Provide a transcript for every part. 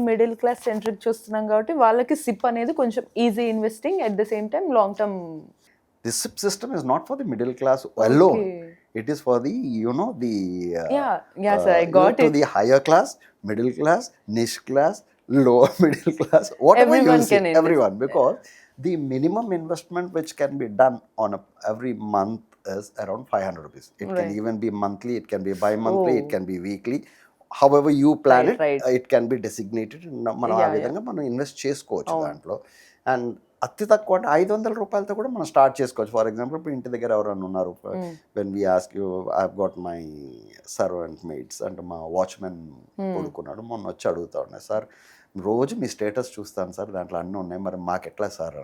Middle class centric చూస్తున్నాం కాబట్టి వాళ్ళకి సిప్ అనేది కొంచెం easy investing at the same time long term. The SIP system is not for the middle class alone. It is for the, Yeah, sir, I got to it. the higher class, middle class, niche class, lower middle class, whatever Everyone you see, can invest. everyone, because the minimum investment which can be done on every month is around 500 rupees. It can Right. even be monthly, it can be bi-monthly, it Oh. can be weekly. However you plan Right, it, right. it can be designated. మనం ఆ Yeah, విధంగా మనం invest చేసుకోవచ్చు అవును. దాంట్లో. And అతి తక్కువ అంటే 500 రూపాయలతో కూడా మనం స్టార్ట్ చేసుకోవచ్చు. ఫర్ ఎగ్జాంపుల్ ఇప్పుడు ఇంటి దగ్గర ఎవరైనా ఉన్నారు, when we ask you, I got my servant mates అంటే మా వాచ్మెన్ కొడుకున్నాడు, మొన్న వచ్చి అడుగుతా ఉన్నాయి, సార్ రోజు మీ స్టేటస్ చూస్తాను సార్, దాంట్లో అన్నీ ఉన్నాయి, మరి మాకు ఎట్లా సార్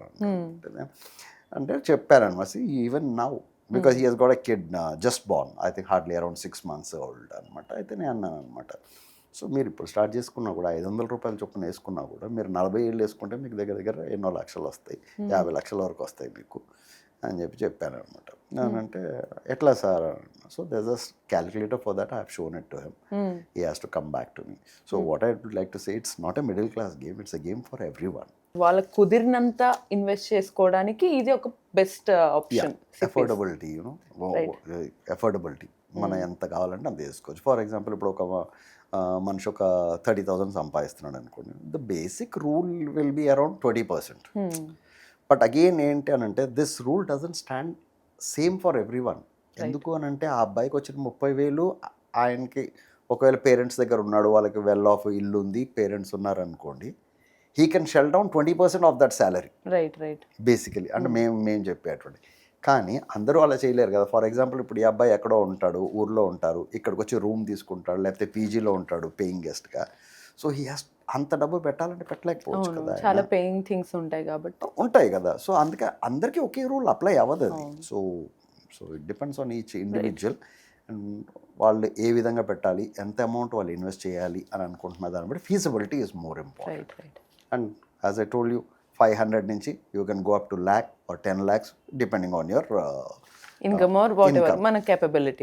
అంటే చెప్పారనమాట. Even now because he has got a kid just born, I think hardly around 6 months old అనమాట. అయితే నేను అన్నాను అనమాట, సో మీరు ఇప్పుడు స్టార్ట్ చేసుకున్నా కూడా 500 రూపాయల చొప్పున వేసుకున్నా కూడా మీరు 40 ఏళ్ళు వేసుకుంటే మీకు దగ్గర దగ్గర ఎన్నో లక్షలు వస్తాయి, 50 లక్షల వరకు వస్తాయి మీకు అని చెప్పాను అనమాట. నేనంటే ఎట్లా sir, so there is a calculator for that, I have shown it to him, he has to come back to me. So what I would like to say, it's not a middle class game, it's a game for everyone. వాళ్ళకి కుదిరినంత invest చేసుకోవడానికి ఇది ఒక best option. Affordability, affordability మనం ఎంత కావాలంటే అంత చేసుకోవచ్చు. ఫర్ ఎగ్జాంపుల్ ఇప్పుడు ఒక మనిషి ఒక 30,000 సంపాదిస్తున్నాడు అనుకోండి, the basic rule will be around 20%. But again ఏంటి అని అంటే, this rule doesn't stand same for every one. ఎందుకు అని అంటే ఆ అబ్బాయికి వచ్చిన 30,000 ఆయనకి ఒకవేళ పేరెంట్స్ దగ్గర ఉన్నాడు, వాళ్ళకి వెల్ ఆఫ్ ఇల్లు ఉంది, పేరెంట్స్ ఉన్నారు అనుకోండి, he can shell down 20% of that salary. Right basically అంటే మేము చెప్పేటువంటి. కానీ అందరూ అలా చేయలేరు కదా. ఫర్ ఎగ్జాంపుల్ ఇప్పుడు ఈ అబ్బాయి ఎక్కడో ఉంటాడు, ఊర్లో ఉంటారు, ఇక్కడికి వచ్చి రూమ్ తీసుకుంటాడు, లేకపోతే పీజీలో ఉంటాడు పేయింగ్ గెస్ట్గా. సో హీ హ్యాస్ అంత డబ్బు పెట్టాలంటే పెట్టలేకపోవచ్చు కదా, చాలా పేయింగ్ థింగ్స్ ఉంటాయి కాబట్టి. ఉంటాయి కదా. సో అందుకే అందరికీ ఒకే రూల్ అప్లై అవ్వదు అది. So it depends on each individual, and వాళ్ళు ఏ విధంగా పెట్టాలి, ఎంత అమౌంట్ వాళ్ళు ఇన్వెస్ట్ చేయాలి అని అనుకుంటున్న దాన్ని బట్టి feasibility is more important. And as I told you, 500 నుంచి you can go up to lakh or 10 lakhs depending on your income or what ever మన కేపబిలిటీ.